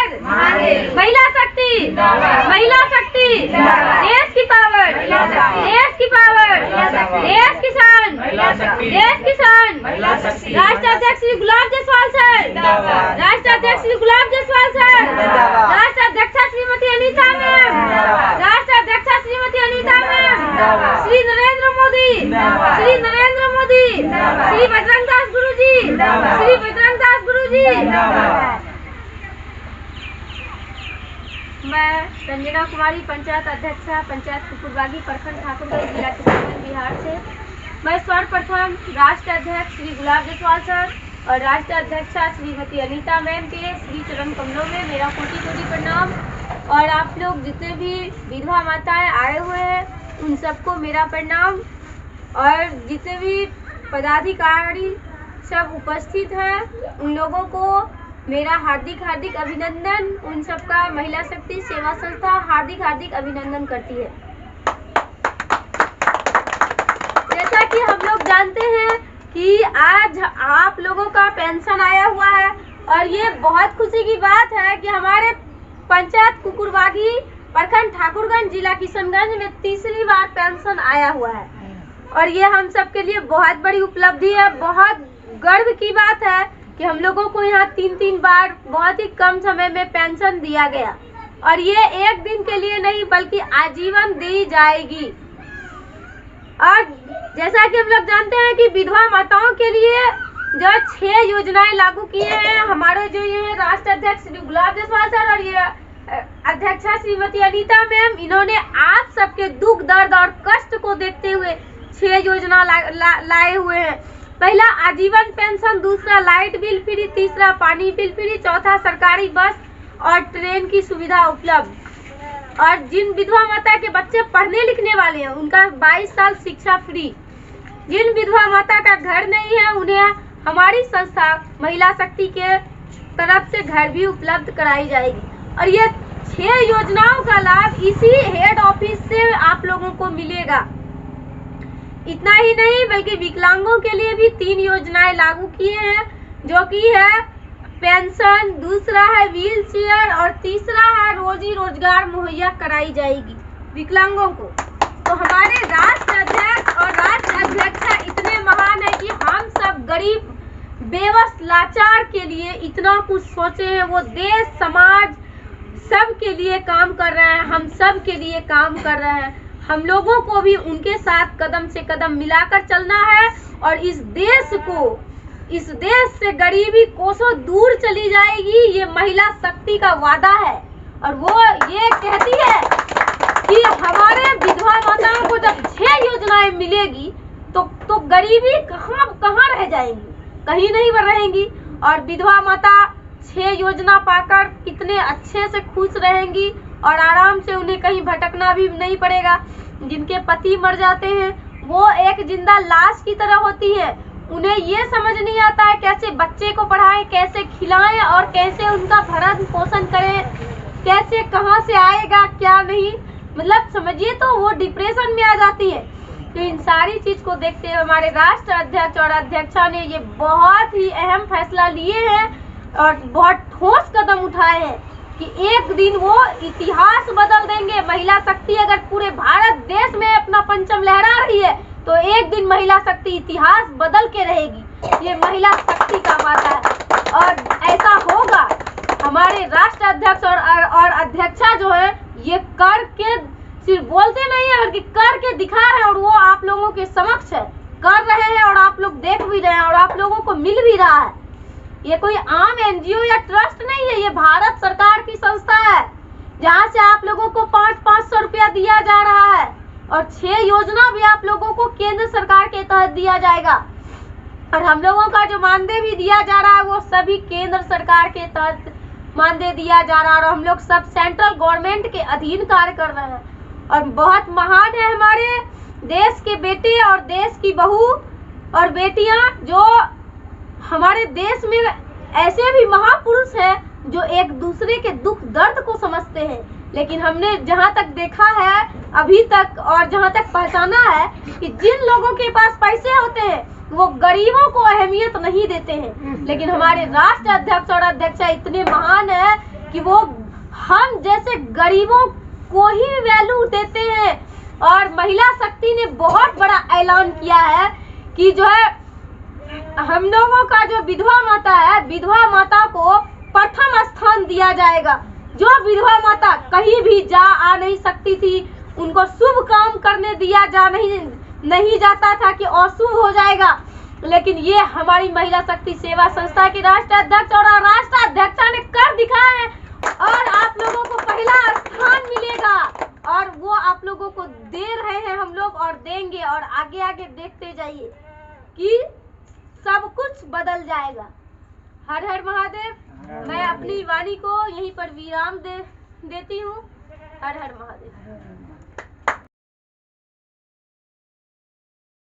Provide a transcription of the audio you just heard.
Power, महिला शक्ति, महिला शक्ति, देश की पावर, देश की पावर, देश किसान, देश किसान, राष्ट्र अध्यक्ष श्री गुलाब जायसवाल सर, राष्ट्र अध्यक्ष श्री गुलाब जायसवाल सर, राष्ट्र अध्यक्षा श्रीमती अनीता मैम, राष्ट्र अध्यक्षा श्रीमती अनीता मैम, श्री नरेंद्र मोदी, श्री नरेंद्र मोदी, श्री बजरंग दास गुरु जी, श्री बजरंग दास गुरु जी। मैं रंजना कुमारी, पंचायत अध्यक्षा, पंचायत कुकुरबागी, प्रखंड ठाकुरगंज, जिला किशनगंज, बिहार से। मैं सर्वप्रथम राष्ट्र अध्यक्ष श्री गुलाब जायसवाल सर और राष्ट्र अध्यक्षा श्रीमती अनीता मैम के श्री चरण कमलों में मेरा कोटि कोटि प्रणाम। और आप लोग जितने भी विधवा माताएं आए हुए हैं उन सबको मेरा प्रणाम। और जितने भी पदाधिकारी सब उपस्थित हैं उन लोगों को मेरा हार्दिक हार्दिक अभिनंदन। उन सबका महिला शक्ति सेवा संस्था हार्दिक हार्दिक अभिनंदन करती है। जैसा कि हम लोग जानते हैं कि आज आप लोगों का पेंशन आया हुआ है और ये बहुत खुशी की बात है कि हमारे पंचायत कुकुरबागी, प्रखंड ठाकुरगंज, जिला किशनगंज में तीसरी बार पेंशन आया हुआ है। और ये हम सब के लिए बहुत बड़ी उपलब्धि है, बहुत गर्व की बात है कि हम लोगों को यहाँ 3-3 बार बहुत ही कम समय में पेंशन दिया गया। और ये एक दिन के लिए नहीं बल्कि आजीवन दी जाएगी। और जैसा कि हम लोग जानते हैं कि विधवा माताओं के लिए जो 6 योजनाएं लागू किए हैं हमारे जो ये राष्ट्र अध्यक्ष श्री गुलाब जायसवाल सर और ये अध्यक्षा श्रीमती अनीता मैम, इन्होंने आप सबके दुख दर्द और कष्ट को देखते हुए 6 योजना लाए हुए हैं। पहला आजीवन पेंशन, दूसरा लाइट बिल फ्री, तीसरा पानी बिल फ्री, चौथा सरकारी बस और ट्रेन की सुविधा उपलब्ध। और जिन विधवा माता के बच्चे पढ़ने लिखने वाले हैं उनका 22 साल शिक्षा फ्री। जिन विधवा माता का घर नहीं है उन्हें हमारी संस्था महिला शक्ति के तरफ से घर भी उपलब्ध कराई जाएगी। और ये 6 योजनाओं का लाभ इसी हेड ऑफिस से आप लोगों को मिलेगा। इतना ही नहीं बल्कि विकलांगों के लिए भी 3 योजनाएं लागू किए हैं, जो कि है पेंशन, दूसरा है व्हील चेयर और तीसरा है रोजी रोजगार मुहैया कराई जाएगी विकलांगों को। तो हमारे राष्ट्र अध्यक्ष और राष्ट्र अध्यक्षा इतने महान है कि हम सब गरीब बेबस लाचार के लिए इतना कुछ सोचे हैं। वो देश समाज सब के लिए काम कर रहे हैं, हम सब के लिए काम कर रहे हैं। हम लोगों को भी उनके साथ कदम से कदम मिलाकर चलना है और इस देश से गरीबी कोसों दूर चली जाएगी। ये महिला शक्ति का वादा है। और वो ये कहती है कि हमारे विधवा माताओं को जब 6 योजनाएं मिलेगी तो गरीबी कहाँ रह जाएंगी, कहीं नहीं रहेंगी। और विधवा माता 6 योजना पाकर कितने अच्छे से खुश रहेंगी और आराम से उन्हें कहीं भटकना भी नहीं पड़ेगा। जिनके पति मर जाते हैं वो एक जिंदा लाश की तरह होती है। उन्हें ये समझ नहीं आता है कैसे बच्चे को पढ़ाएं, कैसे खिलाएं और कैसे उनका भरण पोषण करें, कैसे कहां से आएगा क्या नहीं, मतलब समझिए तो वो डिप्रेशन में आ जाती है। तो इन सारी चीज को देखते हुए हमारे राष्ट्र अध्यक्ष और अध्यक्षा ने ये बहुत ही अहम फैसला लिए हैं और बहुत ठोस कदम उठाए हैं कि एक दिन वो इतिहास बदल देंगे। महिला शक्ति अगर पूरे भारत देश में अपना परचम लहरा रही है तो एक दिन महिला शक्ति इतिहास बदल के रहेगी। ये महिला शक्ति का वादा है और ऐसा होगा। हमारे राष्ट्र अध्यक्ष और अध्यक्षा जो है ये करके सिर्फ बोलते नहीं है बल्कि करके दिखा रहे हैं और वो आप लोगों के समक्ष है, कर रहे हैं और आप लोग देख भी रहे हैं और आप लोगों को मिल भी रहा है। ये कोई आम एनजीओ या ट्रस्ट नहीं है, ये भारत सरकार की संस्था है जहाँ से आप लोगों को 500-500 रुपया दिया जा रहा है और 6 योजना भी आप लोगों को केंद्र सरकार के तहत दिया जाएगा। और हम लोगों का जो मानदेय भी दिया जा रहा है वो सभी केंद्र सरकार के तहत मानदेय दिया जा रहा है और हम लोग सब सेंट्रल गवर्नमेंट के अधीन कार्य कर रहे हैं। और बहुत महान है हमारे देश के बेटे और देश की बहू और बेटियां जो हमारे देश में ऐसे भी महापुरुष हैं जो एक दूसरे के दुख दर्द को समझते हैं। लेकिन हमने जहां तक देखा है अभी तक और जहां तक पहचाना है कि जिन लोगों के पास पैसे होते हैं वो गरीबों को अहमियत नहीं देते हैं। लेकिन हमारे राष्ट्र अध्यक्ष और अध्यक्षा इतने महान है कि वो हम जैसे गरीबों को ही वैल्यू देते हैं। और महिला शक्ति ने बहुत बड़ा ऐलान किया है कि जो है हम लोगों का जो विधवा माता है, विधवा माता को प्रथम स्थान दिया जाएगा। जो विधवा माता कहीं भी जा आ नहीं सकती थी, उनको शुभ काम करने दिया जा नहीं जाता था कि अशुभ हो जाएगा, लेकिन ये हमारी महिला शक्ति सेवा संस्था की राष्ट्राध्यक्ष और राष्ट्राध्यक्षा ने कर दिखाया है। और आप लोगों को पहला स्थान मिलेगा और वो आप लोगों को दे रहे हैं हम लोग और देंगे। और आगे आगे देखते जाइए कि सब कुछ बदल जाएगा। हर हर महादेव। मैं अपनी वाणी को यहीं पर विराम देती हूँ। हर हर महादेव।